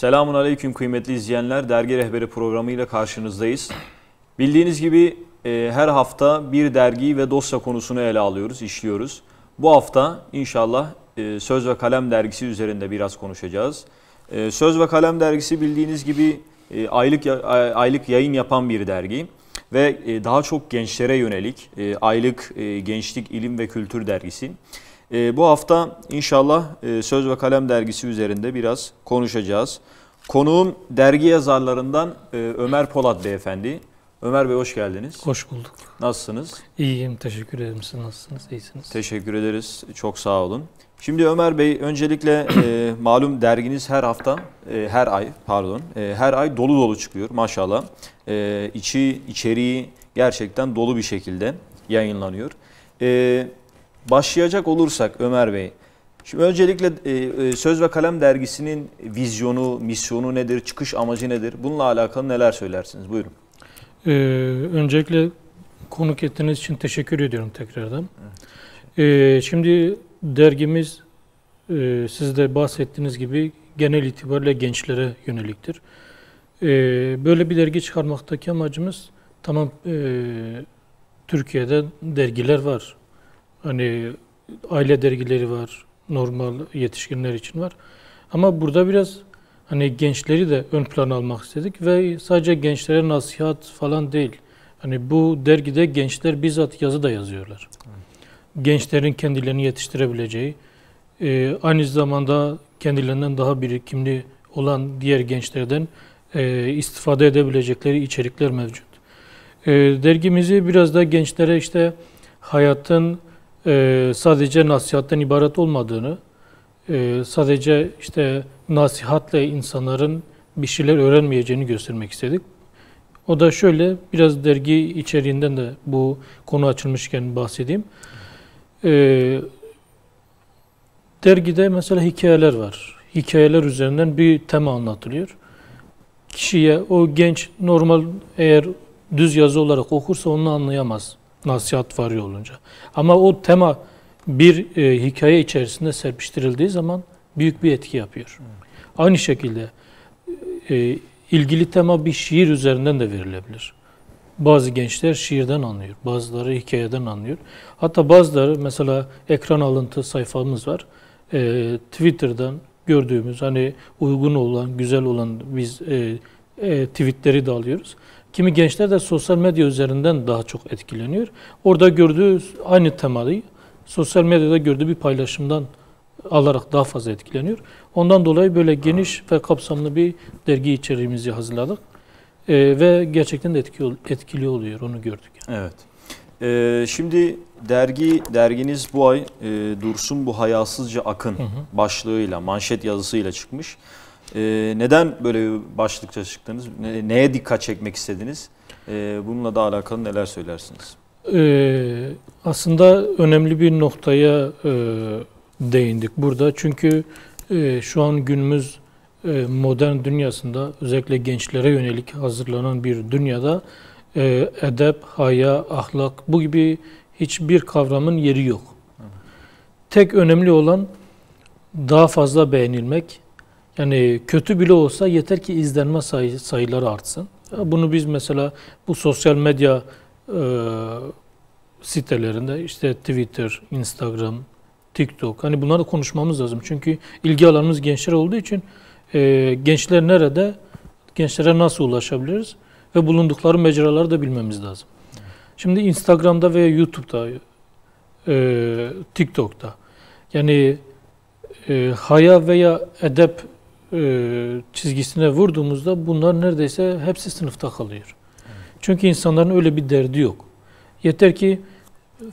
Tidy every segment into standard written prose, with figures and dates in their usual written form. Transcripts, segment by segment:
Selamun Aleyküm kıymetli izleyenler. Dergi Rehberi programıyla karşınızdayız. Bildiğiniz gibi her hafta bir dergi ve dosya konusunu ele alıyoruz, işliyoruz. Bu hafta inşallah Söz ve Kalem dergisi üzerinde biraz konuşacağız. Söz ve Kalem dergisi bildiğiniz gibi aylık yayın yapan bir dergi ve daha çok gençlere yönelik aylık gençlik, ilim ve kültür dergisi. Bu hafta inşallah Söz ve Kalem dergisi üzerinde biraz konuşacağız. Konuğum dergi yazarlarından Ömer Polat beyefendi. Ömer Bey hoş geldiniz. Hoş bulduk. Nasılsınız? İyiyim, teşekkür ederim. Siz nasılsınız? İyisiniz. Teşekkür ederiz. Çok sağ olun. Şimdi Ömer Bey öncelikle malum derginiz her ay dolu dolu çıkıyor maşallah. İçeriği gerçekten dolu bir şekilde yayınlanıyor. Başlayacak olursak Ömer Bey, şimdi öncelikle Söz ve Kalem dergisinin vizyonu, misyonu nedir, çıkış amacı nedir? Bununla alakalı neler söylersiniz? Buyurun. Öncelikle konuk ettiğiniz için teşekkür ediyorum tekrardan. Evet. Şimdi dergimiz siz de bahsettiğiniz gibi genel itibariyle gençlere yöneliktir. Böyle bir dergi çıkarmaktaki amacımız tamam Türkiye'de dergiler var. Hani aile dergileri var, normal yetişkinler için var. Ama burada biraz hani gençleri de ön plana almak istedik ve sadece gençlere nasihat falan değil. Hani bu dergide gençler bizzat yazı da yazıyorlar. Gençlerin kendilerini yetiştirebileceği, aynı zamanda kendilerinden daha birikimli olan diğer gençlerden istifade edebilecekleri içerikler mevcut. Dergimizi biraz da gençlere işte hayatın sadece nasihatten ibaret olmadığını, sadece işte nasihatle insanların bir şeyler öğrenmeyeceğini göstermek istedik. O da şöyle, biraz dergi içeriğinden de bu konu açılmışken bahsedeyim. Dergide mesela hikayeler var. Hikayeler üzerinden bir tema anlatılıyor. Kişiye, o genç normal eğer düz yazı olarak okursa onu anlayamaz. Nasihat varıyor olunca. Ama o tema bir hikaye içerisinde serpiştirildiği zaman büyük bir etki yapıyor. Aynı şekilde ilgili tema bir şiir üzerinden de verilebilir. Bazı gençler şiirden anlıyor, bazıları hikayeden anlıyor. Hatta bazıları mesela ekran alıntı sayfamız var. Twitter'dan gördüğümüz hani uygun olan, güzel olan biz tweetleri de alıyoruz. Kimi gençler de sosyal medya üzerinden daha çok etkileniyor. Orada gördüğü aynı temayı sosyal medyada gördüğü bir paylaşımdan alarak daha fazla etkileniyor. Ondan dolayı böyle geniş ve kapsamlı bir dergi içeriğimizi hazırladık. Ve gerçekten de etkili oluyor, onu gördük. Evet. Şimdi derginiz bu ay Dursun bu hayasızca akın başlığıyla, manşet yazısıyla çıkmış. Neden böyle bir başlıkça çıktınız? Neye dikkat çekmek istediniz? Bununla da alakalı neler söylersiniz? Aslında önemli bir noktaya değindik burada. Çünkü şu an günümüz modern dünyasında özellikle gençlere yönelik hazırlanan bir dünyada edep, haya, ahlak bu gibi hiçbir kavramın yeri yok. Tek önemli olan daha fazla beğenilmek. Yani kötü bile olsa yeter ki izlenme sayıları artsın. Bunu biz mesela bu sosyal medya sitelerinde işte Twitter, Instagram, TikTok hani bunları konuşmamız lazım. Çünkü ilgi alanımız gençler olduğu için gençler nerede, gençlere nasıl ulaşabiliriz ve bulundukları mecraları da bilmemiz lazım. Şimdi Instagram'da veya YouTube'da, TikTok'ta yani haya veya edep çizgisine vurduğumuzda bunlar neredeyse hepsi sınıfta kalıyor. Çünkü insanların öyle bir derdi yok. Yeter ki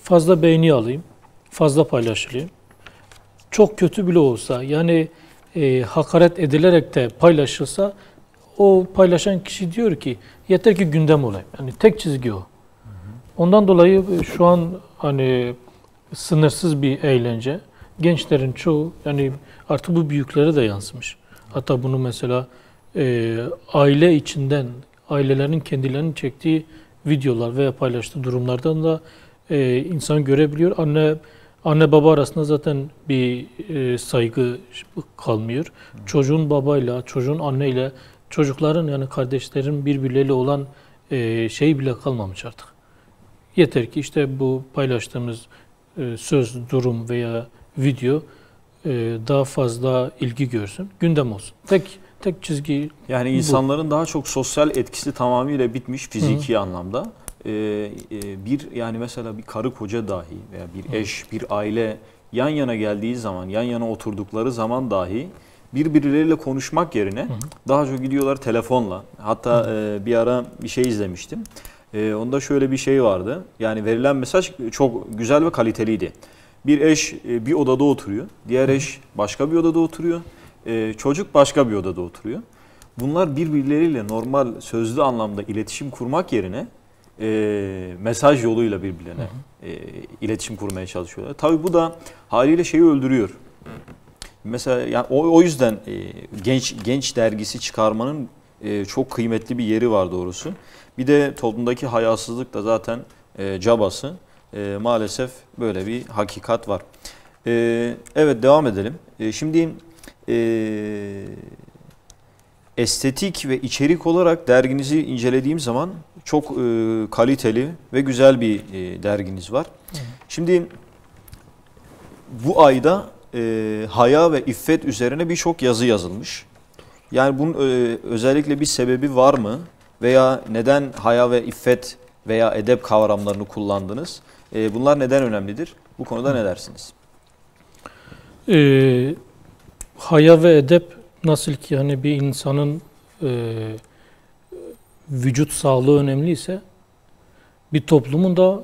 fazla beğeni alayım, fazla paylaşılayım. Çok kötü bile olsa yani hakaret edilerek de paylaşılsa o paylaşan kişi diyor ki yeter ki gündem olayım. Yani tek çizgi o. Ondan dolayı şu an hani sınırsız bir eğlence. Gençlerin çoğu yani artık bu büyüklere de yansımış. Hatta bunu mesela aile içinden ailelerin kendilerinin çektiği videolar veya paylaştığı durumlardan da insan görebiliyor. Anne Anne baba arasında zaten bir saygı kalmıyor. Çocuğun babayla, çocuğun anneyle, çocukların yani kardeşlerin birbirleriyle olan şey bile kalmamış artık. Yeter ki işte bu paylaştığımız söz, durum veya video daha fazla ilgi görsün, gündem olsun. Tek çizgi Yani insanların daha çok sosyal etkisi tamamıyla bitmiş fiziki anlamda. Bir yani mesela bir karı koca dahi veya bir eş, bir aile yan yana geldiği zaman, yan yana oturdukları zaman dahi birbirleriyle konuşmak yerine daha çok gidiyorlar telefonla. Hatta bir ara bir şey izlemiştim. Onda şöyle bir şey vardı. Yani verilen mesaj çok güzel ve kaliteliydi. Bir eş bir odada oturuyor. Diğer eş başka bir odada oturuyor. Çocuk başka bir odada oturuyor. Bunlar birbirleriyle normal sözlü anlamda iletişim kurmak yerine mesaj yoluyla birbirlerine iletişim kurmaya çalışıyorlar. Tabii bu da haliyle şeyi öldürüyor. Mesela yani o yüzden genç dergisi çıkarmanın çok kıymetli bir yeri var doğrusu. Bir de toplumdaki hayasızlık da zaten cabası. Maalesef böyle bir hakikat var. Evet devam edelim. Şimdi estetik ve içerik olarak derginizi incelediğim zaman çok kaliteli ve güzel bir derginiz var. Şimdi bu ayda haya ve iffet üzerine birçok yazı yazılmış. Yani bunun özellikle bir sebebi var mı? Veya neden haya ve iffet veya edep kavramlarını kullandınız? Bunlar neden önemlidir? Bu konuda ne dersiniz? Haya ve edep nasıl ki hani bir insanın vücut sağlığı önemliyse bir toplumun da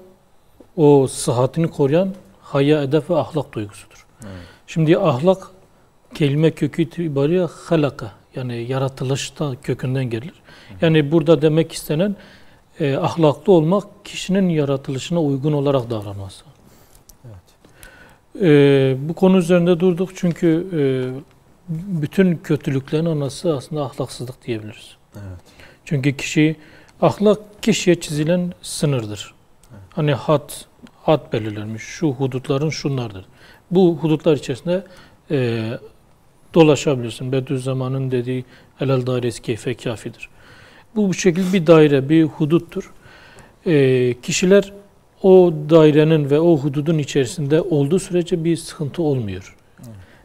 o sıhhatini koruyan haya, edep ve ahlak duygusudur. Evet. Şimdi ahlak kelime kökü itibariyle halaka yani yaratılışta kökünden gelir. Yani burada demek istenen ahlaklı olmak kişinin yaratılışına uygun olarak davranması. Evet. Bu konu üzerinde durduk çünkü bütün kötülüklerin anası aslında ahlaksızlık diyebiliriz. Evet. Çünkü ahlak kişiye çizilen sınırdır. Evet. Hani had belirlenmiş, şu hudutların şunlardır. Bu hudutlar içerisinde dolaşabilirsin. Bediüzzaman'ın dediği helal dairesi keyfe kafidir. Bu şekilde bir daire, bir huduttur. Kişiler o dairenin ve o hududun içerisinde olduğu sürece bir sıkıntı olmuyor.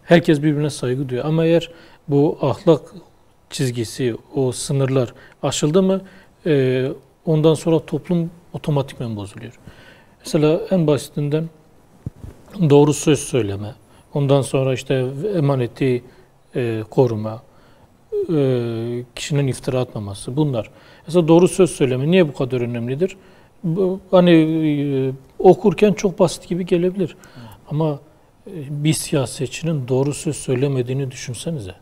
Herkes birbirine saygı duyuyor. Ama eğer bu ahlak çizgisi, o sınırlar aşıldı mı ondan sonra toplum otomatikman bozuluyor. Mesela en basitinden doğru söz söyleme, ondan sonra işte emaneti koruma, kişinin iftira atmaması bunlar. Mesela doğru söz söyleme niye bu kadar önemlidir? Hani okurken çok basit gibi gelebilir. Ama bir siyasetçinin doğru söz söylemediğini düşünsenize.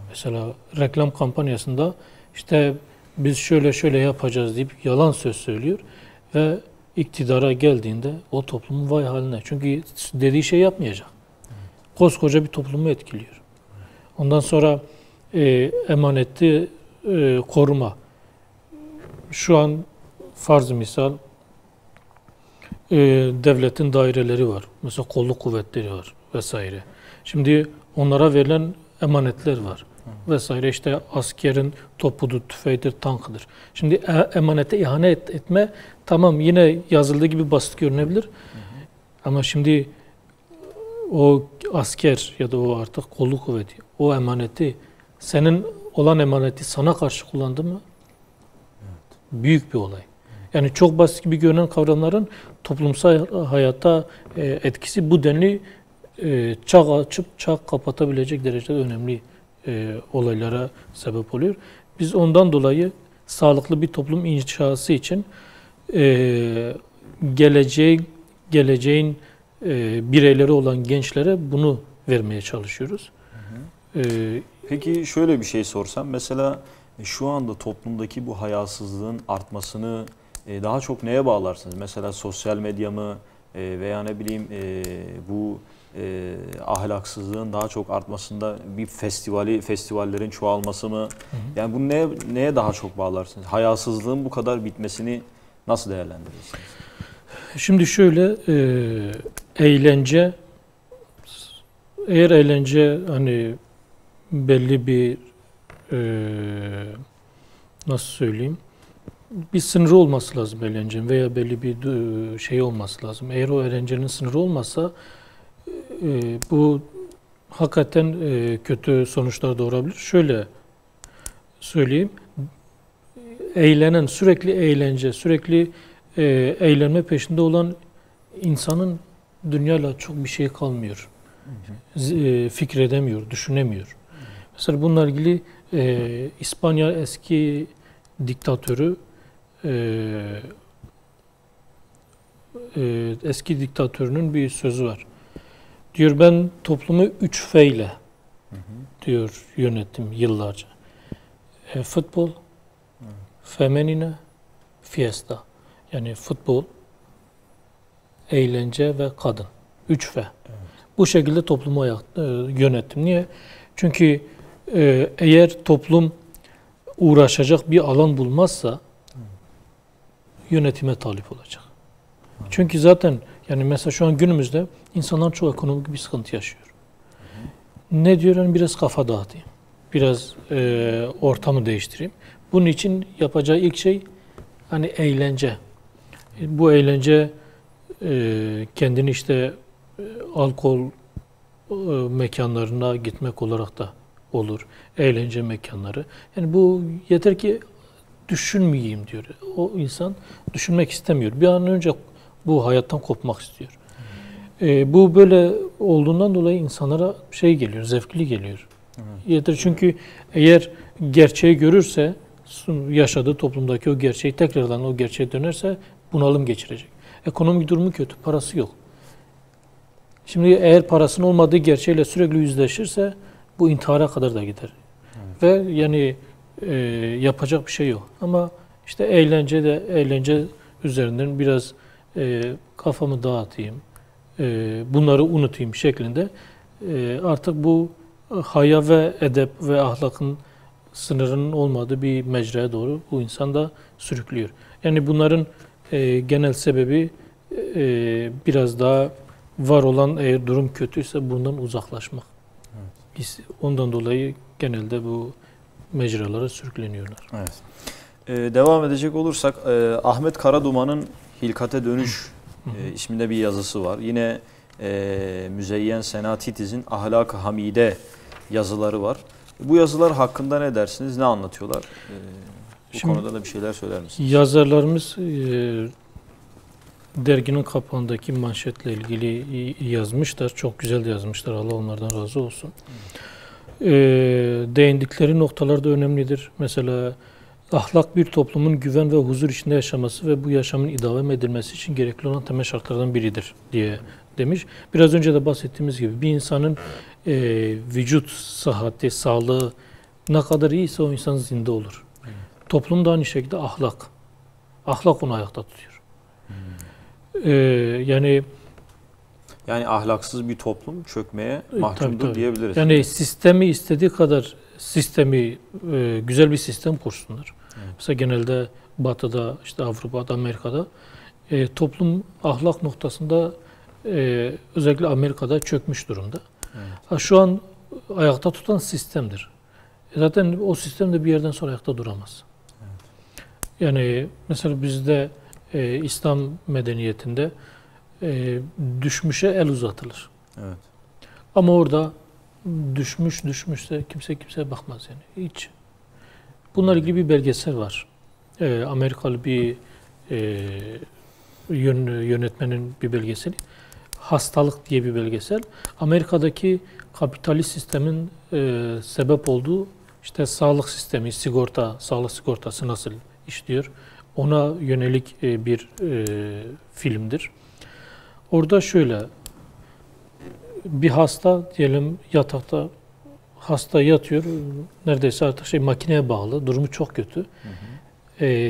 Mesela reklam kampanyasında işte biz şöyle yapacağız deyip yalan söz söylüyor ve iktidara geldiğinde o toplumun vay haline. Çünkü dediği şey yapmayacak. Koskoca bir toplumu etkiliyor. Ondan sonra emaneti koruma. Şu an farz-ı misal devletin daireleri var. Mesela kolluk kuvvetleri var vesaire. Şimdi onlara verilen emanetler var vesaire. İşte askerin topudur, tüfeğidir, tankıdır. Şimdi emanete ihanet etme tamam yine yazıldığı gibi basit görünebilir. Ama şimdi o asker ya da o artık kolluk kuvveti o emaneti senin olan emaneti sana karşı kullandı mı? Evet. Büyük bir olay. Yani çok basit gibi görünen kavramların toplumsal hayata etkisi bu denli çağ açıp çağ kapatabilecek derecede önemli olaylara sebep oluyor. Biz ondan dolayı sağlıklı bir toplum inşası için geleceğin bireyleri olan gençlere bunu vermeye çalışıyoruz. Peki şöyle bir şey sorsam, mesela şu anda toplumdaki bu hayasızlığın artmasını daha çok neye bağlarsınız? Mesela sosyal medya mı veya ne bileyim bu ahlaksızlığın daha çok artmasında bir festivallerin çoğalması mı? Yani bunu neye daha çok bağlarsınız? Hayasızlığın bu kadar bitmesini nasıl değerlendirirsiniz? Şimdi şöyle eğlence, eğer eğlence hani belli bir nasıl söyleyeyim, bir sınırı olması lazım eğlencenin veya belli bir şey olması lazım. Eğer o eğlencenin sınırı olmazsa bu hakikaten kötü sonuçlar doğurabilir. Şöyle söyleyeyim, eğlenen, sürekli eğlence, sürekli eğlenme peşinde olan insanın dünyayla çok bir şey kalmıyor. Fikredemiyor, düşünemiyor. Mesela bununla ilgili İspanya eski diktatörü eski diktatörünün bir sözü var. Diyor ben toplumu 3 F ile diyor yönettim yıllarca. Futbol, femenine, fiesta. Yani futbol, eğlence ve kadın. 3 F. Evet. Bu şekilde toplumu yönettim. Niye? Çünkü eğer toplum uğraşacak bir alan bulmazsa yönetime talip olacak. Çünkü zaten yani mesela şu an günümüzde insanlar çok ekonomik bir sıkıntı yaşıyor. Ne diyor? Yani biraz kafa dağıtayım. Biraz ortamı değiştireyim. Bunun için yapacağı ilk şey hani eğlence. Bu eğlence kendini işte alkol mekanlarına gitmek olarak da olur. Eğlence mekanları. Yani bu yeter ki düşünmeyeyim diyor. O insan düşünmek istemiyor. Bir an önce bu hayattan kopmak istiyor. Bu böyle olduğundan dolayı insanlara şey geliyor, zevkli geliyor. Yeter çünkü eğer gerçeği görürse, yaşadığı toplumdaki o gerçeği tekrardan o gerçeğe dönerse bunalım geçirecek. Ekonomik durumu kötü, parası yok. Şimdi eğer parasının olmadığı gerçeğiyle sürekli yüzleşirse bu intihara kadar da gider. Evet. Ve yani yapacak bir şey yok. Ama işte eğlence üzerinden biraz kafamı dağıtayım, bunları unutayım şeklinde artık bu haya ve edep ve ahlakın sınırının olmadığı bir mecraya doğru bu insan da sürüklüyor. Yani bunların genel sebebi biraz daha var olan eğer durum kötüyse bundan uzaklaşmak. Evet. Biz ondan dolayı genelde bu mecralara sürükleniyorlar. Evet. Devam edecek olursak Ahmet Karaduman'ın Hilkate Dönüş isminde bir yazısı var. Yine Müzeyyen Sena Titiz'in Ahlak-ı Hamide yazıları var. Bu yazılar hakkında ne dersiniz? Ne anlatıyorlar? Bu şimdi, konuda da bir şeyler söyler misiniz? Yazarlarımız derginin kapağındaki manşetle ilgili yazmışlar. Çok güzel de yazmışlar. Allah onlardan razı olsun. Değindikleri noktalar da önemlidir. Mesela ahlak bir toplumun güven ve huzur içinde yaşaması ve bu yaşamın idame edilmesi için gerekli olan temel şartlardan biridir diye demiş. Biraz önce de bahsettiğimiz gibi bir insanın vücut sıhhati, sağlığı ne kadar iyiyse o insan zinde olur. Toplum da aynı şekilde ahlak. Ahlak onu ayakta tutuyor. Yani ahlaksız bir toplum çökmeye mahkumdur tabii. Diyebiliriz. Yani sistemi istediği kadar güzel bir sistem kursunlar. Evet. Mesela genelde Batı'da, işte Avrupa'da, Amerika'da toplum ahlak noktasında özellikle Amerika'da çökmüş durumda. Evet. Şu an ayakta tutan sistemdir. Zaten o sistem de bir yerden sonra ayakta duramaz. Evet. Yani mesela bizde İslam medeniyetinde düşmüşe el uzatılır. Evet. Ama orada düşmüşse kimseye bakmaz yani. Hiç. Bunlar ilgili bir belgesel var. Amerikalı bir yönetmenin bir belgeseli. Hastalık diye bir belgesel. Amerika'daki kapitalist sistemin sebep olduğu işte sağlık sistemi, sağlık sigortası nasıl işliyor? Ona yönelik bir filmdir. Orada şöyle, bir hasta diyelim yatakta hasta yatıyor, neredeyse artık makineye bağlı, durumu çok kötü.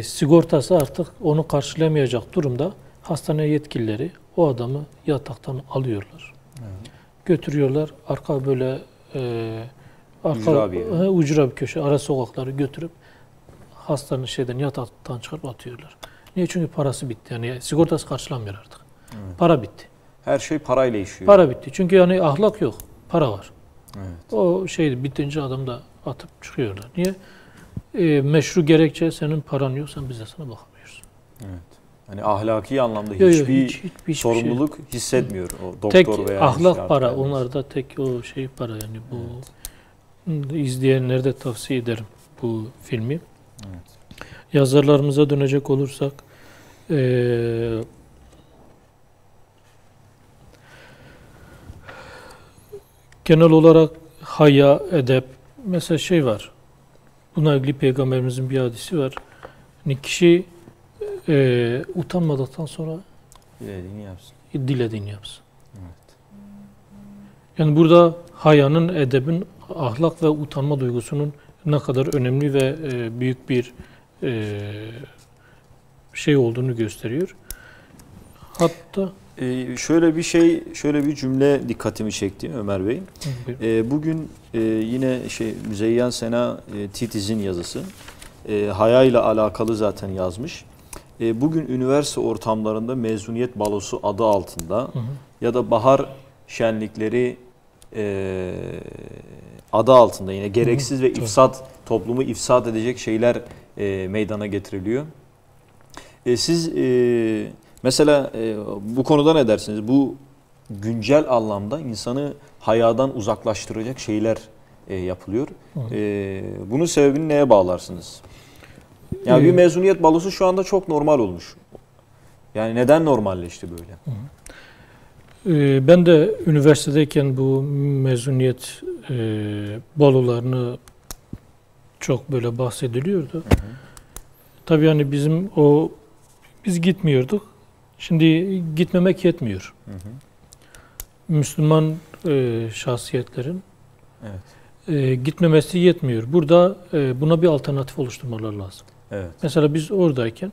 Sigortası artık onu karşılamayacak durumda hastane yetkilileri o adamı yataktan alıyorlar. Evet. Götürüyorlar, arka böyle ucra bir köşe, ara sokakları götürüp hastanın yataktan çıkarıp atıyorlar. Niye? Çünkü parası bitti. Yani sigortası karşılamıyor artık. Evet. Para bitti. Her şey parayla işiyor. Para bitti. Çünkü yani ahlak yok. Para var. Evet. O şey bitince adam da atıp çıkıyorlar. Niye? Meşru gerekçe senin paran yok, sen bize sana bakamıyorsun. Evet. Hani ahlaki anlamda Yok, hiçbir şey. sorumluluk hissetmiyor o doktor Tek veya ahlak para. psikiyatrist. Onlarda tek o şey para yani bu izleyenlere de tavsiye ederim bu filmi. Evet. Yazarlarımıza dönecek olursak genel olarak haya, edep mesela şey var. Buna ilgili Peygamberimizin bir hadisi var. Yani kişi utanmadıktan sonra Dilediğini yapsın. dilediğini yapsın. Evet. Yani burada hayanın, edebin, ahlak ve utanma duygusunun ne kadar önemli ve büyük bir şey olduğunu gösteriyor. Hatta Şöyle bir cümle dikkatimi çekti Ömer Bey. Bugün yine Müzeyyen Sena Titiz'in yazısı. Haya ile alakalı zaten yazmış. Bugün üniversite ortamlarında mezuniyet balosu adı altında ya da bahar şenlikleri adı altında yine gereksiz ve toplumu ifsad edecek şeyler meydana getiriliyor. Siz mesela bu konuda ne dersiniz? Bu güncel anlamda insanı hayadan uzaklaştıracak şeyler yapılıyor. Bunun sebebini neye bağlarsınız? Yani bir mezuniyet balosu şu anda çok normal olmuş. Yani neden normalleşti böyle? Ben de üniversitedeyken bu mezuniyet balolarını çok böyle bahsediliyordu. Tabii yani biz gitmiyorduk. Şimdi gitmemek yetmiyor. Müslüman şahsiyetlerin gitmemesi yetmiyor. Burada buna bir alternatif oluşturmalar lazım. Evet. Mesela biz oradayken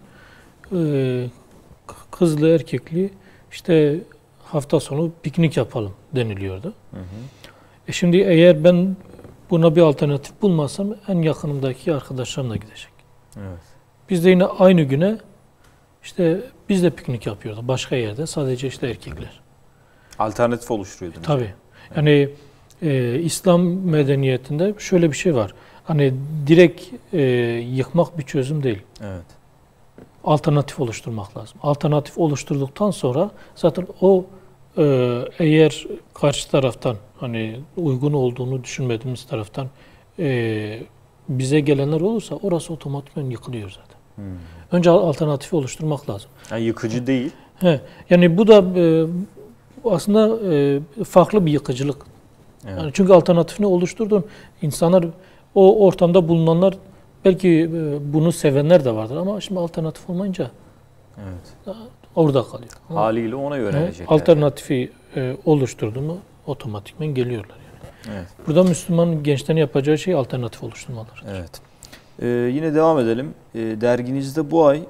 kızlı erkekli işte hafta sonu piknik yapalım deniliyordu. Şimdi eğer ben buna bir alternatif bulmazsam en yakınımdaki arkadaşlarımla gidecek. Evet. Biz de yine aynı güne işte biz de piknik yapıyorduk başka yerde, sadece işte erkekler. Alternatif oluşturuyordunuz. Tabii. Yani İslam medeniyetinde şöyle bir şey var. Hani direkt yıkmak bir çözüm değil. Evet. Alternatif oluşturmak lazım. Alternatif oluşturduktan sonra zaten o eğer karşı taraftan hani uygun olduğunu düşünmediğimiz taraftan bize gelenler olursa orası otomatikman yıkılıyor zaten. Önce alternatifi oluşturmak lazım. Yani yıkıcı değil. Yani bu da aslında farklı bir yıkıcılık. Evet. Yani çünkü alternatifini oluşturdun. İnsanlar, o ortamda bulunanlar belki bunu sevenler de vardır ama şimdi alternatif olmayınca orada kalıyor. Haliyle ona yönelecekler. Alternatifi oluşturdu mu otomatikman geliyorlar yani. Evet. Burada Müslüman gençlerin yapacağı şey alternatif oluşturmaları. Evet. Yine devam edelim. Derginizde bu ay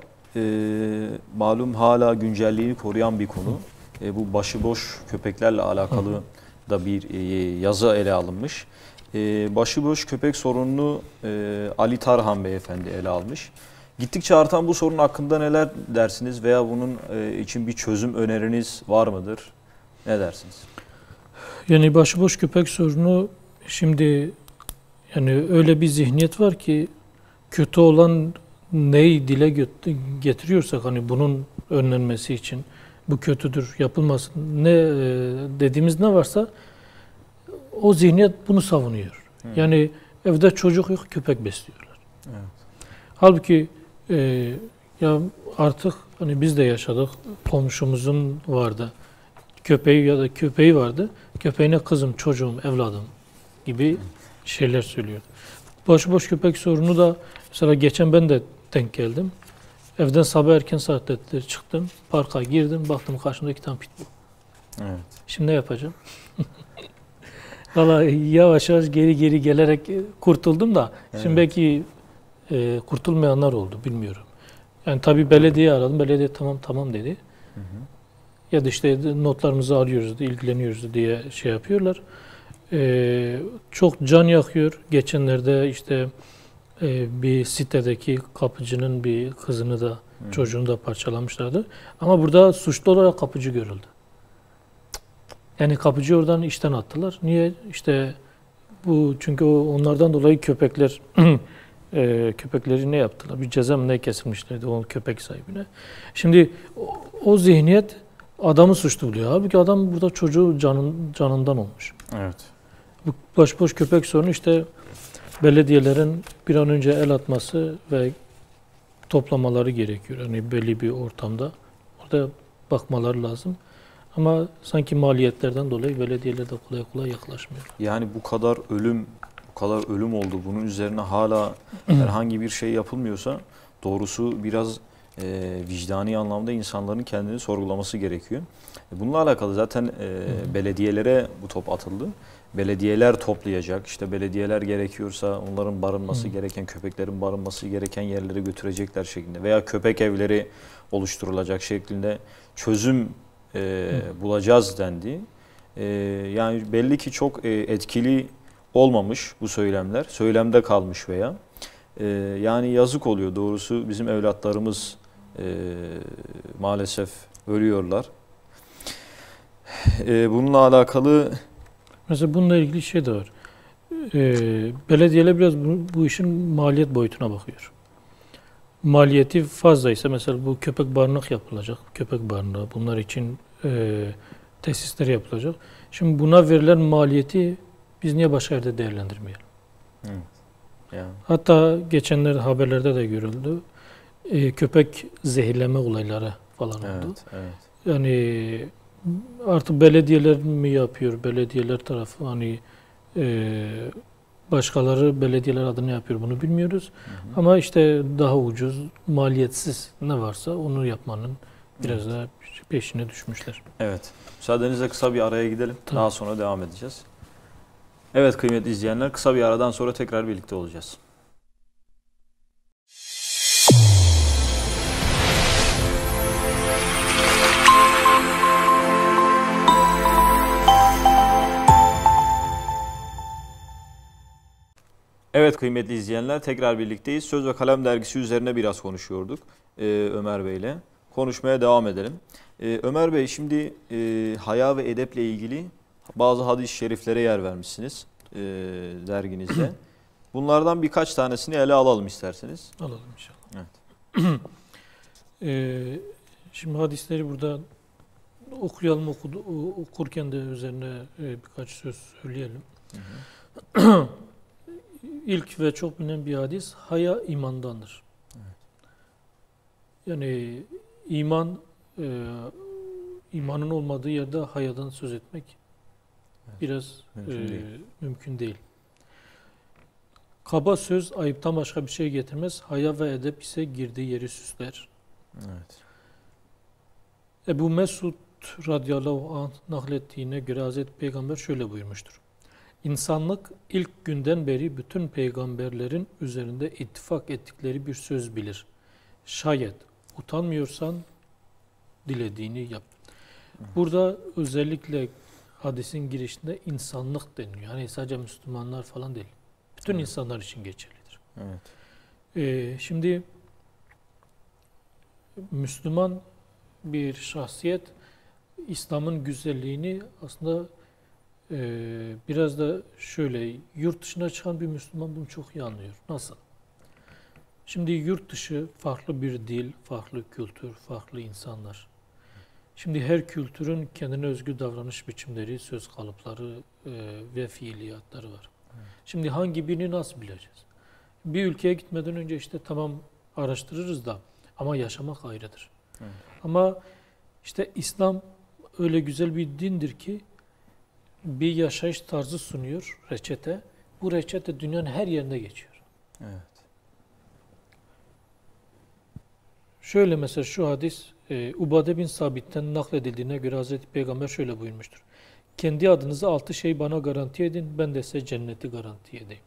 malum hala güncelliğini koruyan bir konu. Bu başıboş köpeklerle alakalı da bir yazı ele alınmış. Başıboş köpek sorununu Ali Tarhan Beyefendi ele almış. Gittikçe artan bu sorun hakkında neler dersiniz veya bunun için bir çözüm öneriniz var mıdır? Ne dersiniz? Yani başıboş köpek sorunu şimdi yani öyle bir zihniyet var ki kötü olan neyi dile getiriyorsak hani bunun önlenmesi için bu kötüdür, yapılmasın ne dediğimiz ne varsa o zihniyet bunu savunuyor. Yani evde çocuk yok, köpek besliyorlar. Evet. Halbuki ya artık hani biz de yaşadık, komşumuzun vardı köpeği ya da köpeği vardı. Köpeğine kızım, çocuğum, evladım gibi şeyler söylüyordu. Başıboş köpek sorunu da mesela geçen ben de denk geldim. Evden sabah erken saatte çıktım, parka girdim, baktım karşımda 2 tane pitbull. Evet. Şimdi ne yapacağım? Valla yavaş yavaş geri gelerek kurtuldum da şimdi belki kurtulmayanlar oldu, bilmiyorum. Yani tabii belediye aradım, belediye tamam dedi. Ya da işte notlarımızı alıyoruz, ilgileniyoruz diye şey yapıyorlar. Çok can yakıyor. Geçenlerde işte bir sitedeki kapıcının bir kızını da çocuğunu da parçalamışlardı. Ama burada suçlu olarak kapıcı görüldü. Yani kapıcı oradan işten attılar. Niye? İşte bu çünkü onlardan dolayı köpekler köpekleri ne yaptılar? Bir ceza mı ne kesilmişlerdi o köpek sahibine. Şimdi o zihniyet adamı suçlu buluyor. Halbuki adam burada çocuğu canından olmuş. Evet. Bu başıboş köpek sorunu işte belediyelerin bir an önce el atması ve toplamaları gerekiyor. Hani belli bir ortamda orada bakmaları lazım. Ama sanki maliyetlerden dolayı belediyeler de kolay kolay yaklaşmıyor. Yani bu kadar ölüm oldu. Bunun üzerine hala herhangi bir şey yapılmıyorsa doğrusu biraz vicdani anlamda insanların kendini sorgulaması gerekiyor. Bununla alakalı zaten belediyelere bu top atıldı. Belediyeler toplayacak. İşte belediyeler gerekiyorsa onların barınması gereken, köpeklerin barınması gereken yerlere götürecekler şeklinde veya köpek evleri oluşturulacak şeklinde çözüm bulacağız dendi. Yani belli ki çok etkili olmamış bu söylemler. Söylemde kalmış veya. Yani yazık oluyor doğrusu bizim evlatlarımız maalesef ölüyorlar. Bununla alakalı Mesela bununla ilgili şey de var. Belediyeler biraz bu işin maliyet boyutuna bakıyor. Maliyeti fazlaysa mesela bu köpek barınak yapılacak. Köpek barınağı bunlar için tesisler yapılacak. Şimdi buna verilen maliyeti biz niye başka yerde değerlendirmeyelim? yani. Hatta geçenlerde haberlerde de görüldü. Köpek zehirleme olayları falan oldu. Evet, evet. Yani artık belediyeler mi yapıyor? Belediyeler tarafı hani başkaları belediyeler adına yapıyor bunu bilmiyoruz. Ama işte daha ucuz, maliyetsiz ne varsa onu yapmanın biraz daha peşine düşmüşler. Evet. Müsaadenizle kısa bir araya gidelim. Tabii. Daha sonra devam edeceğiz. Evet kıymetli izleyenler, kısa bir aradan sonra tekrar birlikte olacağız. Evet kıymetli izleyenler, tekrar birlikteyiz. Söz ve Kalem dergisi üzerine biraz konuşuyorduk Ömer Bey'le. Konuşmaya devam edelim. Ömer Bey, şimdi haya ve edeple ilgili bazı hadis-i şeriflere yer vermişsiniz derginizde. Bunlardan birkaç tanesini ele alalım isterseniz. Alalım inşallah. Evet. Şimdi hadisleri burada okuyalım, okurken de üzerine birkaç söz söyleyelim. İlk ve çok bilinen bir hadis, haya imandandır. Evet. Yani imanın olmadığı yerde hayadan söz etmek biraz mümkün değil. Kaba söz ayıptan başka bir şey getirmez. Haya ve edep ise girdiği yeri süsler. Evet. Ebu Mesud radıyallahu anh naklettiğine göre Hazreti Peygamber şöyle buyurmuştur. İnsanlık ilk günden beri bütün peygamberlerin üzerinde ittifak ettikleri bir söz bilir. Şayet utanmıyorsan dilediğini yap. Burada özellikle hadisin girişinde insanlık deniliyor. Yani sadece Müslümanlar falan değil. Bütün insanlar için geçerlidir. Evet. Şimdi Müslüman bir şahsiyet İslam'ın güzelliğini aslında biraz da şöyle, yurt dışına çıkan bir Müslüman bunu çok iyi anlıyor. Nasıl? Şimdi yurt dışı farklı bir dil, farklı kültür, farklı insanlar. Şimdi her kültürün kendine özgü davranış biçimleri, söz kalıpları ve fiiliyatları var. Şimdi hangi birini nasıl bileceğiz? Bir ülkeye gitmeden önce işte tamam araştırırız da ama yaşamak ayrıdır. Evet. Ama işte İslam öyle güzel bir dindir ki bir yaşayış tarzı sunuyor, reçete. Bu reçete dünyanın her yerinde geçiyor. Evet. Şöyle mesela şu hadis Ubade bin Sabit'ten nakledildiğine göre Hazreti Peygamber şöyle buyurmuştur. Kendi adınıza 6 şey bana garanti edin, ben de size cenneti garanti edeyim.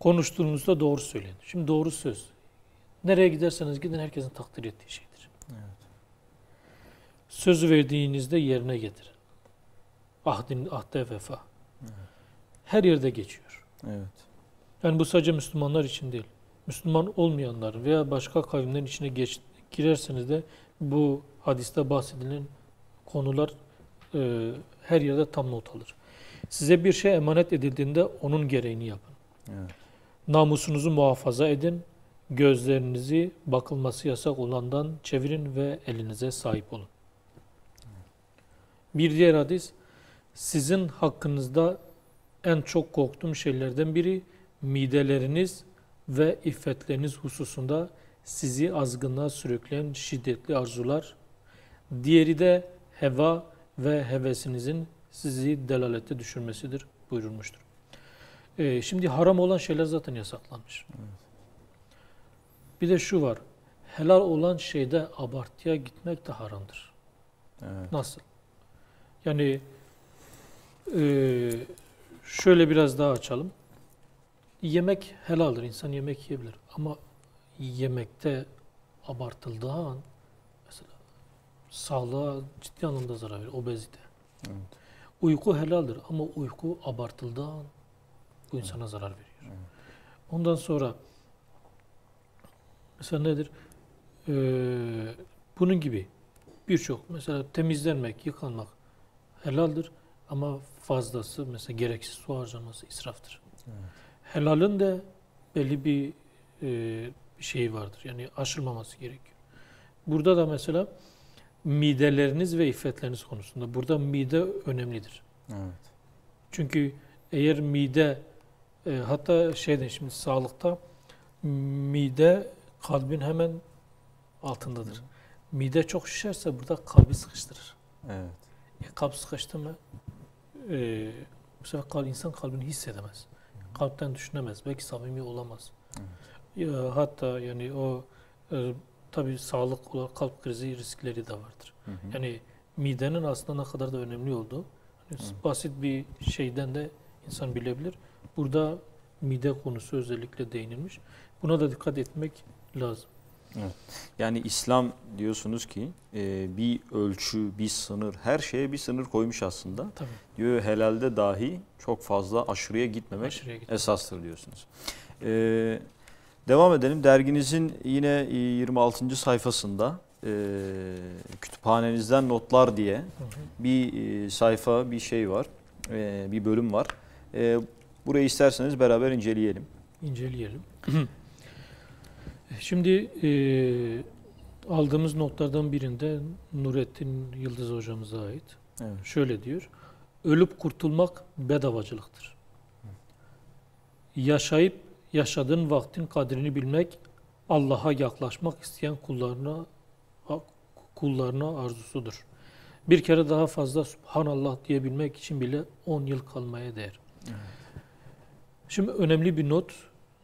Konuştuğunuzda doğru söyleyin. Şimdi doğru söz. Nereye giderseniz gidin herkesin takdir ettiği şeydir. Evet. Sözü verdiğinizde yerine getirin. Ahde vefa. Evet. Her yerde geçiyor. Evet. Yani bu sadece Müslümanlar için değil. Müslüman olmayanlar veya başka kavimlerin içine girerseniz de bu hadiste bahsedilen konular her yerde tam not alır. Size bir şey emanet edildiğinde onun gereğini yapın. Evet. Namusunuzu muhafaza edin. Gözlerinizi bakılması yasak olandan çevirin ve elinize sahip olun. Bir diğer hadis, sizin hakkınızda en çok korktuğum şeylerden biri mideleriniz ve iffetleriniz hususunda sizi azgınlığa sürükleyen şiddetli arzular. Diğeri de heva ve hevesinizin sizi delalete düşürmesidir buyurulmuştur. Şimdi haram olan şeyler zaten yasaklanmış. Evet. Bir de şu var. Helal olan şeyde abartıya gitmek de haramdır. Evet. Nasıl? Yani şöyle biraz daha açalım. Yemek helaldir. İnsan yemek yiyebilir. Ama yemekte abartıldığı an mesela sağlığa ciddi anlamda zarar verir. Obezite. Evet. Uyku helaldir ama uyku abartıldığı an bu insana zarar veriyor. Evet. Ondan sonra mesela nedir? Bunun gibi birçok mesela temizlenmek, yıkanmak helaldir ama fazlası mesela gereksiz su harcaması israftır. Evet. Helalin de belli bir şeyi vardır. Yani aşılmaması gerekiyor. Burada da mesela mideleriniz ve iffetleriniz konusunda. Burada mide önemlidir. Evet. Çünkü eğer mide hatta şimdi sağlıkta mide kalbin hemen altındadır. Mide çok şişerse burada kalbi sıkıştırır. Evet. Kalp sıkıştı mı bu sefer insan kalbini hissedemez. Kalpten düşünemez. Belki samimi olamaz. Evet. Hatta yani o tabii sağlık olarak kalp krizi riskleri de vardır. Hı hı. Yani midenin aslında ne kadar da önemli olduğu basit bir şeyden de insan bilebilir. Burada mide konusu özellikle değinilmiş. Buna da dikkat etmek lazım. Evet. Yani İslam diyorsunuz ki bir ölçü, bir sınır, her şeye bir sınır koymuş aslında. Tabii. Diyor helalde dahi çok fazla aşırıya gitmemek esastır diyorsunuz. Devam edelim. Derginizin yine 26. sayfasında kütüphanenizden notlar diye bir sayfa, bir şey var, bir bölüm var. Burayı isterseniz beraber inceleyelim. İnceleyelim. Şimdi aldığımız notlardan birinde Nurettin Yıldız hocamıza ait. Evet. Şöyle diyor. Ölüp kurtulmak bedavacılıktır. Yaşayıp yaşadığın vaktin kadrini bilmek, Allah'a yaklaşmak isteyen kullarına arzusudur. Bir kere daha fazla Subhanallah diyebilmek için bile 10 yıl kalmaya değer. Evet. Şimdi önemli bir not.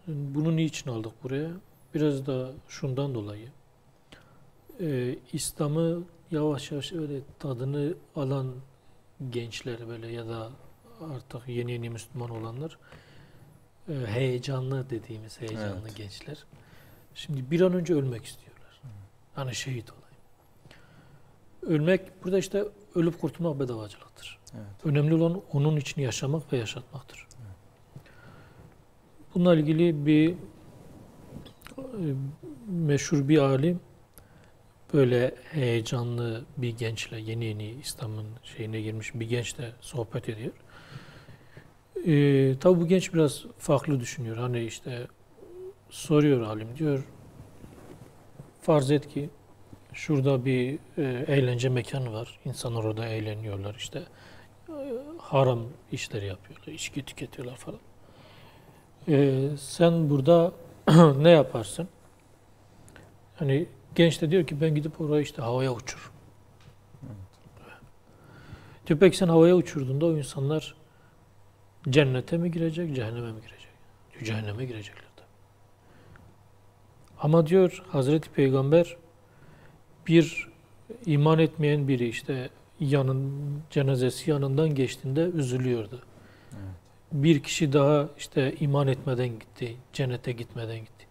Bunu niçin aldık buraya? Biraz da şundan dolayı. İslam'ı yavaş yavaş öyle tadını alan gençler böyle ya da artık yeni Müslüman olanlar heyecanlı dediğimiz heyecanlı Evet. gençler. Şimdi bir an önce ölmek istiyorlar. Hani şehit olayım. Ölmek burada işte ölüp kurtulmak bedavacılıktır. Evet. Önemli olan onun için yaşamak ve yaşatmaktır. Bununla ilgili bir meşhur bir alim böyle heyecanlı bir gençle yeni İslam'ın şeyine girmiş bir gençle sohbet ediyor. Tabi bu genç biraz farklı düşünüyor. Hani işte soruyor alim diyor. Farz et ki şurada bir eğlence mekanı var. İnsanlar orada eğleniyorlar işte. Haram işleri yapıyorlar. İçki tüketiyorlar falan. Sen burada ne yaparsın? Hani genç de diyor ki ben gidip oraya işte havaya uçururum. Diyor peki sen havaya uçurduğunda o insanlar cennete mi girecek, cehenneme mi girecek? Diyor cehenneme girecekler tabii. Ama diyor Hazreti Peygamber bir iman etmeyen biri işte cenazesi yanından geçtiğinde üzülüyordu. Evet. Bir kişi daha işte iman etmeden gitti, cennete gitmeden gitti.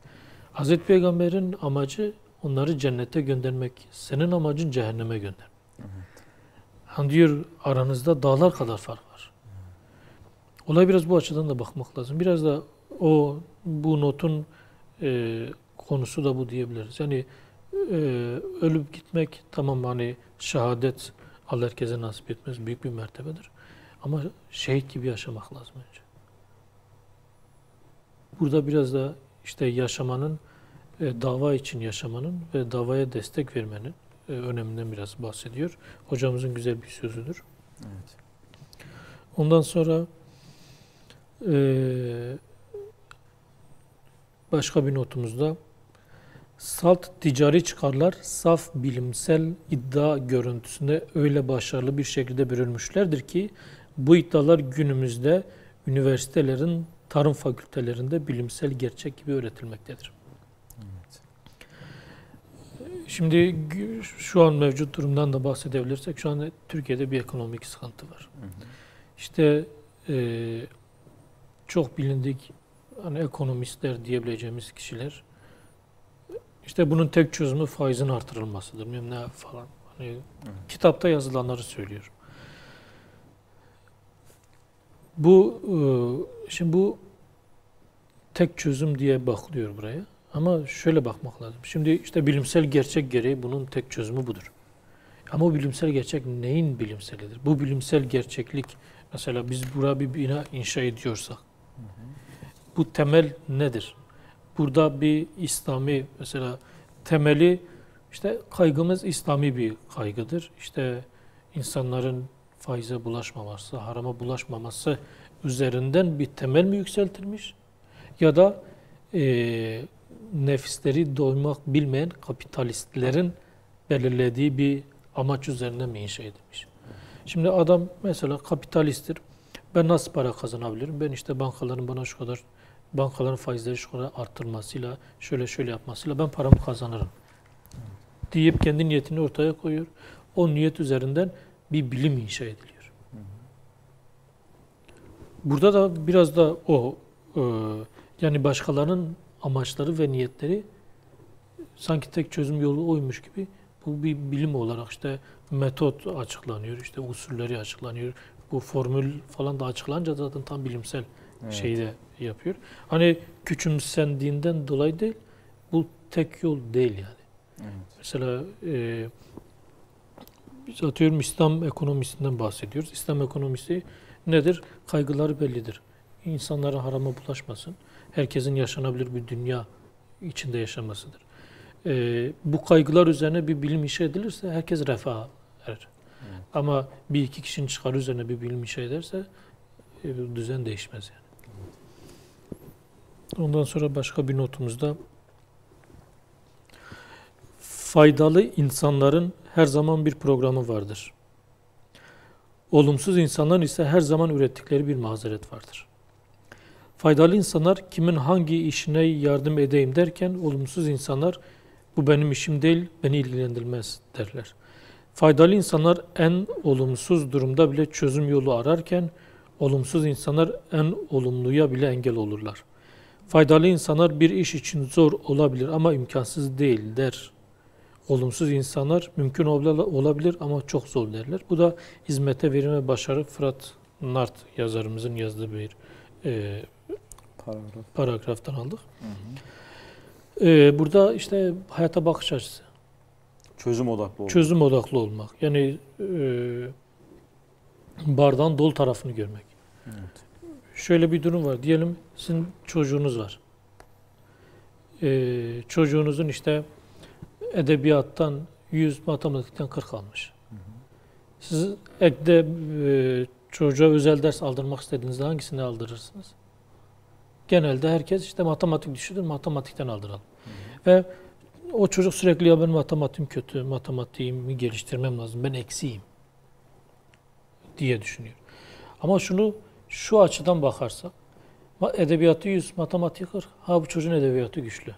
Hazreti Peygamber'in amacı onları cennete göndermek. Senin amacın cehenneme gönder. Evet. Hani diyor aranızda dağlar kadar fark var. Olay biraz bu açıdan da bakmak lazım. Biraz da bu notun konusu da bu diyebiliriz. Yani ölüp gitmek tamam hani şehadet Allah herkese nasip etmez. Büyük bir mertebedir. Ama şehit gibi yaşamak lazım önce. Burada biraz da işte yaşamanın, dava için yaşamanın ve davaya destek vermenin öneminden biraz bahsediyor. Hocamızın güzel bir sözüdür. Evet. Ondan sonra başka bir notumuzda salt ticari çıkarlar saf bilimsel iddia görüntüsünde öyle başarılı bir şekilde bürünmüşlerdir ki bu iddialar günümüzde üniversitelerin tarım fakültelerinde bilimsel gerçek gibi öğretilmektedir. Evet. Şimdi şu an mevcut durumdan da bahsedebilirsek şu an Türkiye'de bir ekonomik sıkıntı var. Hı hı. İşte çok bilindik hani ekonomistler diyebileceğimiz kişiler işte bunun tek çözümü faizin artırılmasıdır. Bilmem ne falan. Hani kitapta yazılanları söylüyor. Şimdi bu tek çözüm diye bakılıyor buraya. Ama şöyle bakmak lazım. Şimdi işte bilimsel gerçek gereği bunun tek çözümü budur. Ama o bilimsel gerçek neyin bilimselidir? Bu bilimsel gerçeklik mesela biz buraya bir bina inşa ediyorsak bu temel nedir? Burada bir İslami mesela temeli işte kaygımız İslami bir kaygıdır. İşte insanların faize bulaşmaması, harama bulaşmaması üzerinden bir temel mi yükseltilmiş? Ya da nefisleri doymak bilmeyen kapitalistlerin belirlediği bir amaç üzerine mi inşa edilmiş? Şimdi adam mesela kapitalisttir. Ben nasıl para kazanabilirim? Ben işte bankaların bana şu kadar, bankaların faizleri şu kadar arttırmasıyla, şöyle yapmasıyla ben paramı kazanırım deyip kendi niyetini ortaya koyuyor. O niyet üzerinden bir bilim inşa ediliyor. Burada da biraz da yani başkalarının amaçları ve niyetleri sanki tek çözüm yolu oymuş gibi bu bir bilim olarak işte metot açıklanıyor, işte usulleri açıklanıyor. Bu formül falan da açıklanınca zaten tam bilimsel şeyi de yapıyor. Hani küçümsendiğinden dolayı değil, bu tek yol değil yani. Evet. Mesela biz atıyorum İslam ekonomisinden bahsediyoruz. İslam ekonomisi nedir? Kaygıları bellidir. İnsanların harama bulaşmasın. Herkesin yaşanabilir bir dünya içinde yaşamasıdır. Bu kaygılar üzerine bir bilim inşa edilirse herkes refaha erer. Evet. Ama bir iki kişinin çıkarı üzerine bir bilim inşa ederse düzen değişmez yani. Ondan sonra başka bir notumuzda faydalı insanların her zaman bir programı vardır. Olumsuz insanların ise her zaman ürettikleri bir mazeret vardır. Faydalı insanlar kimin hangi işine yardım edeyim derken olumsuz insanlar bu benim işim değil, beni ilgilendirmez derler. Faydalı insanlar en olumsuz durumda bile çözüm yolu ararken olumsuz insanlar en olumluya bile engel olurlar. Faydalı insanlar bir iş için zor olabilir ama imkansız değil der. Olumsuz insanlar mümkün olabilir ama çok zor derler. Bu da Hizmete Verim ve Başarı Fırat Nart yazarımızın yazdığı bir paragraftan aldık. Hı hı. Burada işte hayata bakış açısı. Çözüm odaklı olmak. Çözüm odaklı olmak. Yani bardağın dolu tarafını görmek. Evet. Şöyle bir durum var. Diyelim sizin çocuğunuz var. Çocuğunuzun işte edebiyattan 100, matematikten 40 almış. Hı hı. Siz ekde çocuğa özel ders aldırmak istediğinizde hangisini aldırırsınız? Genelde herkes işte matematik düşünür, matematikten aldıralım. Hı hı. Ve o çocuk sürekli ya benim matematiğim kötü, matematiğimi geliştirmem lazım, ben eksiğim diye düşünüyor. Ama şu açıdan bakarsak, edebiyatı 100, matematiği 40. Ha bu çocuğun edebiyatı güçlü.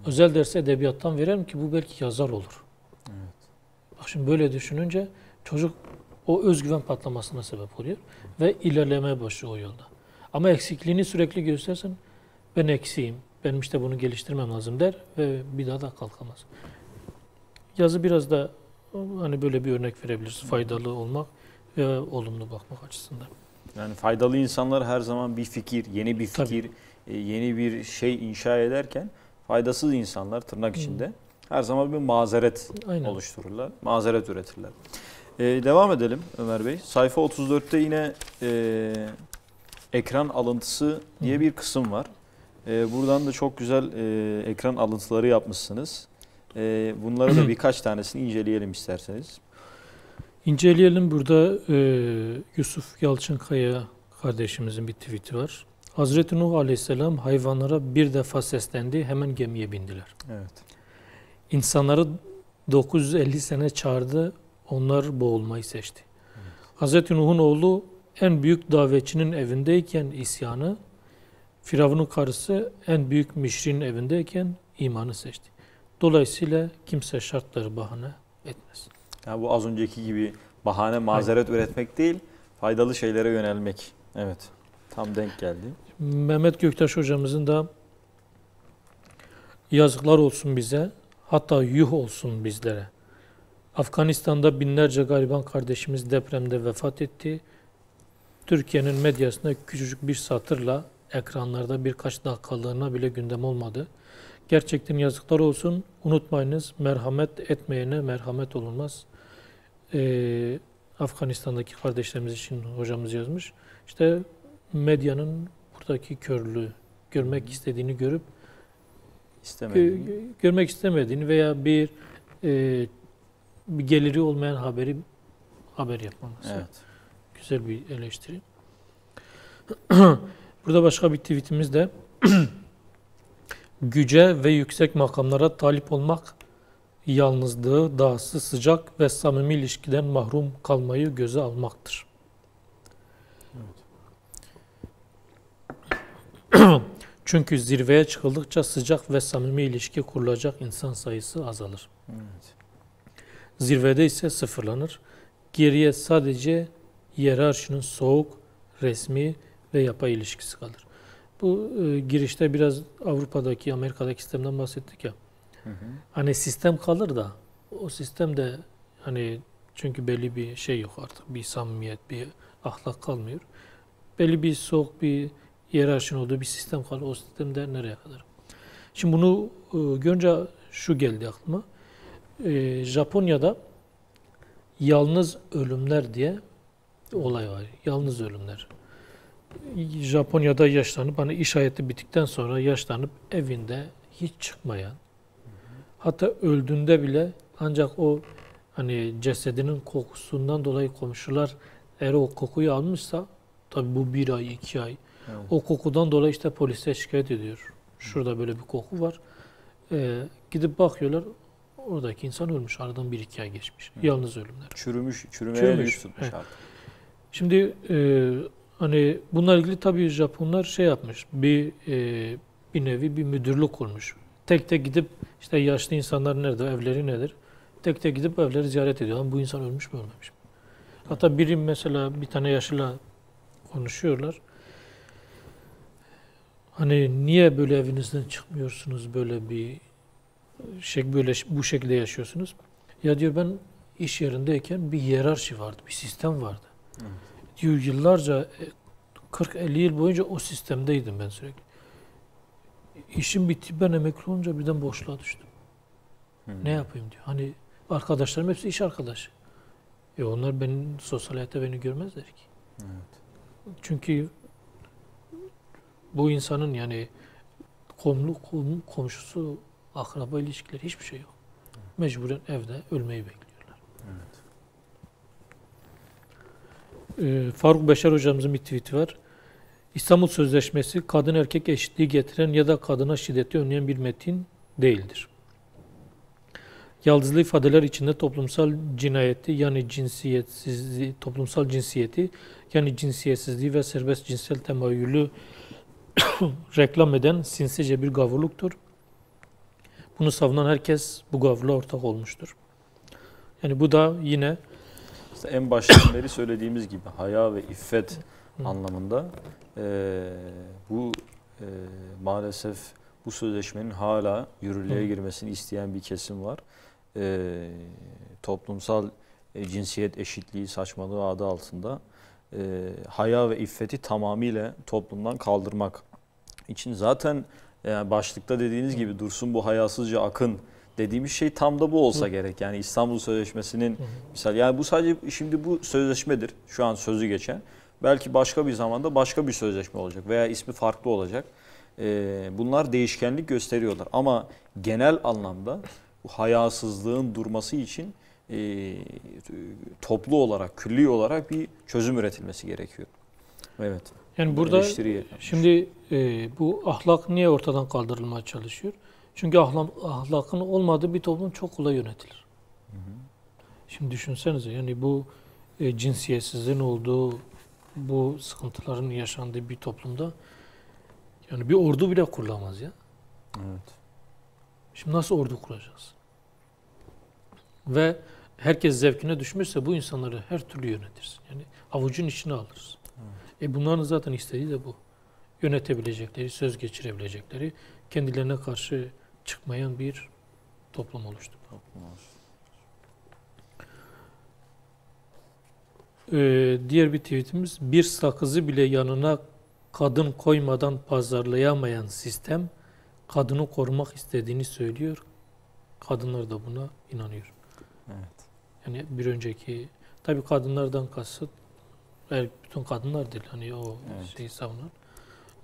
Özel dersi edebiyattan verelim ki bu belki yazar olur. Evet. Bak şimdi böyle düşününce çocuk o özgüven patlamasına sebep oluyor ve ilerlemeye başlıyor o yolda. Ama eksikliğini sürekli göstersen ben eksiğim, benim işte bunu geliştirmem lazım der ve bir daha da kalkamaz. Yazı biraz da hani böyle bir örnek verebiliriz. Faydalı olmak ve olumlu bakmak açısından. Yani faydalı insanlar her zaman bir fikir, yeni bir fikir, yeni bir şey inşa ederken faydasız insanlar tırnak içinde her zaman bir mazeret oluştururlar, mazeret üretirler. Devam edelim Ömer Bey. Sayfa 34'te yine ekran alıntısı diye bir kısım var. Buradan da çok güzel ekran alıntıları yapmışsınız. Bunları da birkaç tanesini inceleyelim isterseniz. İnceleyelim. Burada Yusuf Yalçınkaya kardeşimizin bir tweet'i var. Hazreti Nuh Aleyhisselam hayvanlara bir defa seslendi, hemen gemiye bindiler. Evet. İnsanları 950 sene çağırdı, onlar boğulmayı seçti. Evet. Hazreti Nuh'un oğlu en büyük davetçinin evindeyken isyanı, Firavun'un karısı en büyük müşriğin evindeyken imanı seçti. Dolayısıyla kimse şartları bahane etmez. Yani bu az önceki gibi bahane, mazeret üretmek değil, faydalı şeylere yönelmek. Evet, tam denk geldi. Mehmet Göktaş hocamızın da yazıklar olsun bize, hatta yuh olsun bizlere. Afganistan'da binlerce gariban kardeşimiz depremde vefat etti. Türkiye'nin medyasında küçücük bir satırla ekranlarda birkaç dakikalığına bile gündem olmadı. Gerçekten yazıklar olsun. Unutmayınız, merhamet etmeyene merhamet olunmaz. Afganistan'daki kardeşlerimiz için hocamız yazmış. İşte medyanın buradaki körlüğü, görmek istediğini görüp görmek istemediğini veya bir geliri olmayan haber yapmaması. Evet. Güzel bir eleştiri. Burada başka bir tweetimiz de güce ve yüksek makamlara talip olmak, yalnızlığı, dahası sıcak ve samimi ilişkiden mahrum kalmayı göze almaktır. Evet. Çünkü zirveye çıkıldıkça sıcak ve samimi ilişki kurulacak insan sayısı azalır. Evet. Zirvede ise sıfırlanır. Geriye sadece hiyerarşinin soğuk, resmi ve yapay ilişkisi kalır. Bu girişte biraz Avrupa'daki, Amerika'daki sistemden bahsettik ya. Hı hı. Hani sistem kalır da o sistemde hani çünkü belli bir şey yok artık. Bir samimiyet, bir ahlak kalmıyor. Belli bir soğuk bir hiyerarşinin olduğu bir sistem kalır. O sistemde nereye kadar? Şimdi bunu görünce şu geldi aklıma. Japonya'da yalnız ölümler diye olay var. Yalnız ölümler. Japonya'da yaşlanıp hani iş hayatı bittikten sonra yaşlanıp evinde hiç çıkmayan, hatta öldüğünde bile ancak o hani cesedinin kokusundan dolayı komşular eğer o kokuyu almışsa, tabi bu 1 ay 2 ay, evet, o kokudan dolayı işte polise şikayet ediyor. Şurada böyle bir koku var. Gidip bakıyorlar, oradaki insan ölmüş. Aradan 1-2 ay geçmiş. Evet. Yalnız ölümler. Çürümeye yüz tutmuş evet artık. Şimdi hani bununla ilgili tabii Japonlar şey yapmış. Bir nevi bir müdürlük kurmuş. Tek tek gidip işte yaşlı insanlar nerede, evleri nedir? Tek tek gidip evleri ziyaret ediyor. Ama bu insan ölmüş mü ölmemiş mi? Hatta biri mesela bir tane yaşlıla konuşuyorlar. Hani niye böyle evinizden çıkmıyorsunuz, böyle bir böyle bu şekilde yaşıyorsunuz? Ya diyor, ben iş yerindeyken bir hiyerarşi vardı, bir sistem vardı. Evet. Diyor, yıllarca 40-50 yıl boyunca o sistemdeydim ben sürekli. İşim bitti, ben emekli olunca birden boşluğa düştüm. Ne yapayım diyor. Hani arkadaşlarım hepsi iş arkadaşı. Onlar benim sosyal hayatta beni görmezler ki. Evet. Çünkü bu insanın yani komşusu, akraba ilişkileri hiçbir şey yok. Evet. Mecburen evde ölmeyi bekliyorlar. Evet. Faruk Beşer hocamızın bir tweet'i var. İstanbul Sözleşmesi kadın erkek eşitliği getiren ya da kadına şiddeti önleyen bir metin değildir. Yaldızlı ifadeler içinde toplumsal cinayeti yani cinsiyetsizliği, toplumsal cinsiyeti yani cinsiyetsizliği ve serbest cinsel temayülü reklam eden sinsice bir gavurluktur. Bunu savunan herkes bu gavurluğa ortak olmuştur. Yani bu da yine İşte en baştan beri söylediğimiz gibi haya ve iffet anlamında bu maalesef bu sözleşmenin hala yürürlüğe girmesini isteyen bir kesim var. Toplumsal cinsiyet eşitliği saçmalığı adı altında haya ve iffeti tamamıyla toplumdan kaldırmak için zaten başlıkta dediğiniz gibi Dursun bu hayasızca akın dediğimiz şey tam da bu olsa gerek. Yani İstanbul Sözleşmesi'nin misal, yani bu sadece şimdi bu sözleşmedir. Şu an sözü geçen. Belki başka bir zamanda başka bir sözleşme olacak veya ismi farklı olacak. Bunlar değişkenlik gösteriyorlar. Ama genel anlamda bu hayasızlığın durması için toplu olarak, külli olarak bir çözüm üretilmesi gerekiyor. Evet. Yani burada şimdi bu ahlak niye ortadan kaldırılmaya çalışıyor? Çünkü ahlakın olmadığı bir toplum çok kolay yönetilir. Hı hı. Şimdi düşünsenize, yani bu cinsiyetsizliğin olduğu, bu sıkıntıların yaşandığı bir toplumda yani bir ordu bile kurulamaz ya. Evet. Şimdi nasıl ordu kuracağız? Ve herkes zevkine düşmüşse bu insanları her türlü yönetirsin. Yani avucun içine alırsın. Evet. Bunların zaten istediği de bu. Yönetebilecekleri, söz geçirebilecekleri, kendilerine karşı çıkmayan bir toplum oluştu. Diğer bir tweetimiz, bir sakızı bile yanına kadın koymadan pazarlayamayan sistem kadını korumak istediğini söylüyor. Kadınlar da buna inanıyor. Evet. Yani bir önceki, tabii kadınlardan kasıt bütün kadınlar değil, hani o şeyi savunan.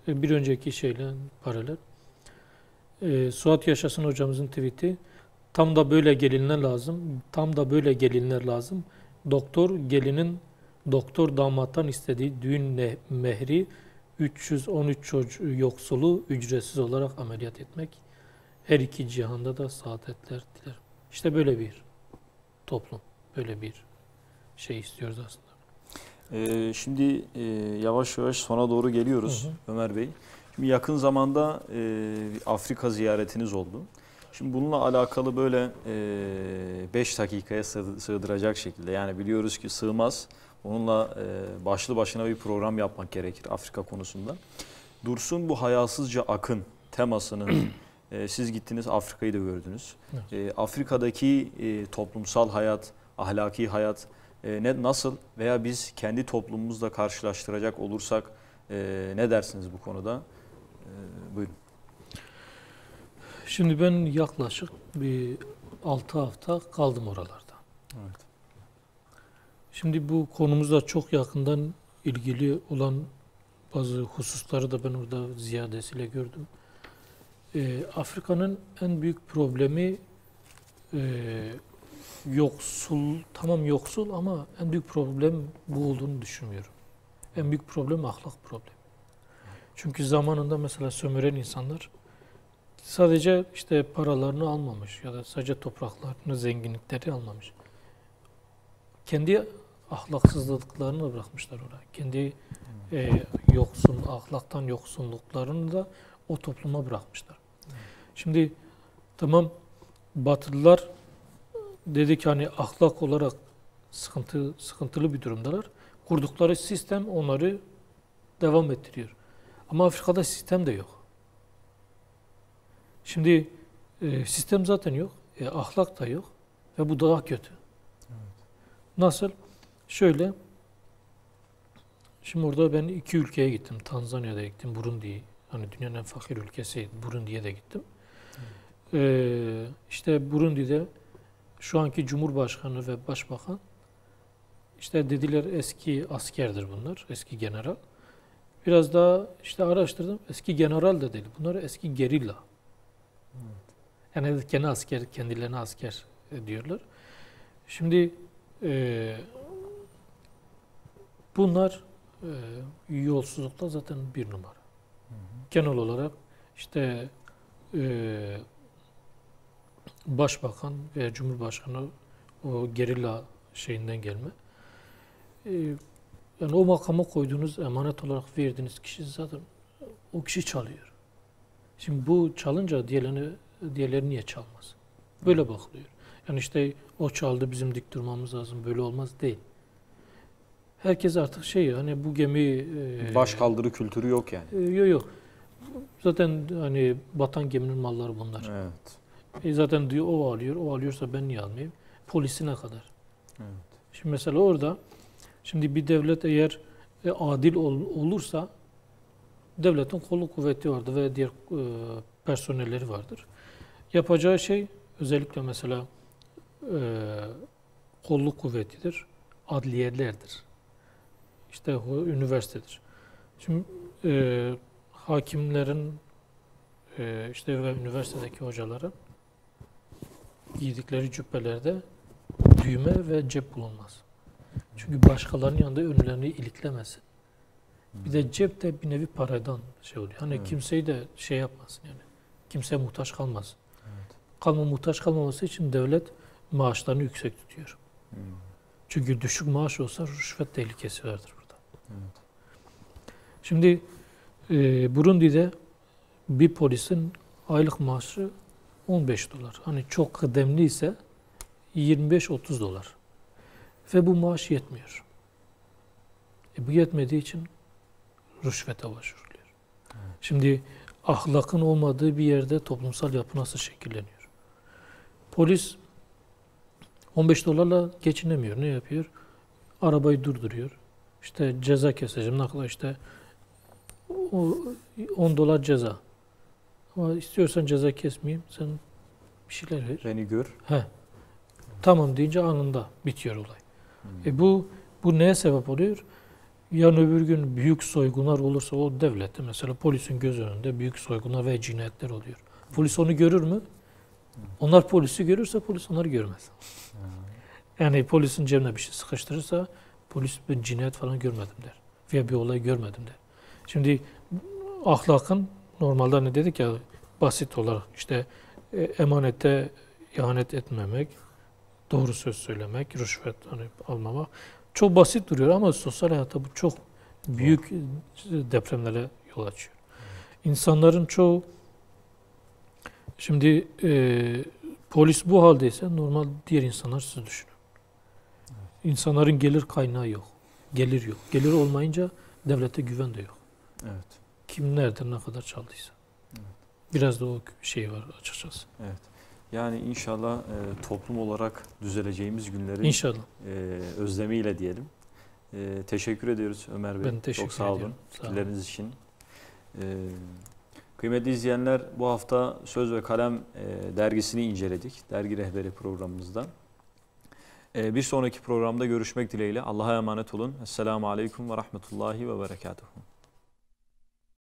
Bir önceki şeyle paralel. Suat Yaşasın hocamızın tweet'i, tam da böyle gelinler lazım. Tam da böyle gelinler lazım. Doktor damattan istediği düğün mehri 313 çocuğu yoksulu ücretsiz olarak ameliyat etmek. Her iki cihanda da saadetler diler. İşte böyle bir toplum, böyle bir şey istiyoruz aslında. Şimdi yavaş yavaş sona doğru geliyoruz, Ömer Bey. Şimdi yakın zamanda Afrika ziyaretiniz oldu. Şimdi bununla alakalı böyle 5 dakikaya sığdıracak şekilde, yani biliyoruz ki sığmaz. Onunla başlı başına bir program yapmak gerekir Afrika konusunda. Dursun bu hayasızca akın temasını siz gittiniz, Afrika'yı da gördünüz. Evet. Afrika'daki toplumsal hayat, ahlaki hayat nasıl veya biz kendi toplumumuzla karşılaştıracak olursak ne dersiniz bu konuda? Buyurun. Şimdi ben yaklaşık bir 6 hafta kaldım oralarda. Evet. Şimdi bu konumuzla çok yakından ilgili olan bazı hususları da ben orada ziyadesiyle gördüm. Afrika'nın en büyük problemi yoksul, tamam yoksul ama en büyük problem bu olduğunu düşünmüyorum. En büyük problem ahlak problemi. Çünkü zamanında mesela sömüren insanlar sadece işte paralarını almamış ya da sadece topraklarını, zenginlikleri almamış. Kendi ahlaksızlıklarını bırakmışlar oraya. Kendi ahlaktan yoksunluklarını da o topluma bırakmışlar. Şimdi tamam, Batılılar dedik hani ahlak olarak sıkıntılı bir durumdalar. Kurdukları sistem onları devam ettiriyor. Ama Afrika'da sistem de yok. Şimdi sistem zaten yok, ahlak da yok ve bu daha kötü. Evet. Nasıl? Şöyle, şimdi orada ben 2 ülkeye gittim. Tanzanya'da gittim, Burundi'ye. Hani dünyanın en fakir ülkesi Burundi'ye de gittim. İşte Burundi'de şu anki Cumhurbaşkanı ve Başbakan, işte dediler eski askerdir bunlar, eski general. Biraz daha işte araştırdım, eski general da değil, bunlar eski gerilla. Yani kendi asker, kendilerine asker diyorlar. Şimdi bunlar yolsuzlukta zaten bir numara. Genel olarak işte Başbakan ve Cumhurbaşkanı o gerilla şeyinden gelme. Yani o makama koyduğunuz, emanet olarak verdiğiniz kişi zaten o kişi çalıyor. Şimdi bu çalınca diğerleri niye çalmaz? Böyle bakılıyor. Yani işte o çaldı, bizim dik durmamız lazım, böyle olmaz değil. Herkes artık hani bu gemi... baş kaldırı kültürü yok yani. Yok. Zaten hani batan geminin malları bunlar. Evet. Zaten diyor o alıyor, o alıyorsa ben niye almayayım? Polisine kadar. Evet. Şimdi mesela orada, şimdi bir devlet eğer adil olursa, devletin kolu kuvveti vardır ve diğer personelleri vardır. Yapacağı şey özellikle mesela kolluk kuvvetidir, adliyelerdir. İşte o üniversitedir. Şimdi hakimlerin işte ve üniversitedeki hocaların giydikleri cübbelerde düğme ve cep bulunmaz. Çünkü başkalarının yanında önlerini iliklemesin. Bir de cep de bir nevi paradan şey oluyor. Hani kimseyi de şey yapmasın yani. Kimseye muhtaç kalmasın. Muhtaç kalmaması için devlet maaşlarını yüksek tutuyor. Çünkü düşük maaş olsa rüşvet tehlikesi vardır burada. Şimdi Burundi'de bir polisin aylık maaşı 15 dolar. Hani çok kıdemli ise 25-30 dolar. Ve bu maaş yetmiyor. Bu yetmediği için rüşvete başvuruluyor. Şimdi ahlakın olmadığı bir yerde toplumsal yapı nasıl şekilleniyor? Polis 15 dolarla geçinemiyor. Ne yapıyor? Arabayı durduruyor. İşte ceza keseceğim. Ne kadar işte 10 dolar ceza. Ama istiyorsan ceza kesmeyeyim. Sen bir şeyler ver. Beni gör. Tamam deyince anında bitiyor olay. Bu neye sebep oluyor? Yarın öbür gün büyük soygunlar olursa o devlette mesela polisin göz önünde büyük soygunlar ve cinayetler oluyor. Polis onu görür mü? Onlar polisi görürse polis onları görmez. Yani polisin cebine bir şey sıkıştırırsa polis ben cinayet falan görmedim der. Veya bir olay görmedim der. Şimdi ahlakın normalde ne dedik ya basit olarak işte emanete ihanet etmemek, doğru söz söylemek, rüşvet almamak çok basit duruyor ama sosyal hayatta bu çok büyük depremlere yol açıyor. İnsanların çoğu şimdi polis bu haldeyse normal diğer insanlar siz düşünün. İnsanların gelir kaynağı yok. Gelir yok. Gelir olmayınca devlete güven de yok. Evet. Kim nerede ne kadar çaldıysa. Biraz da o şey var açıkçası. Evet. Yani inşallah toplum olarak düzeleceğimiz günleri İnşallah. Özlemiyle diyelim. Teşekkür ediyoruz Ömer Bey. Ben teşekkür Çok sağ olun ediyorum. fikirleriniz için. Kıymetli izleyenler, bu hafta Söz ve Kalem dergisini inceledik. Dergi Rehberi programımızda. Bir sonraki programda görüşmek dileğiyle. Allah'a emanet olun. Esselamu Aleyküm ve Rahmetullahi ve Berekatuhu.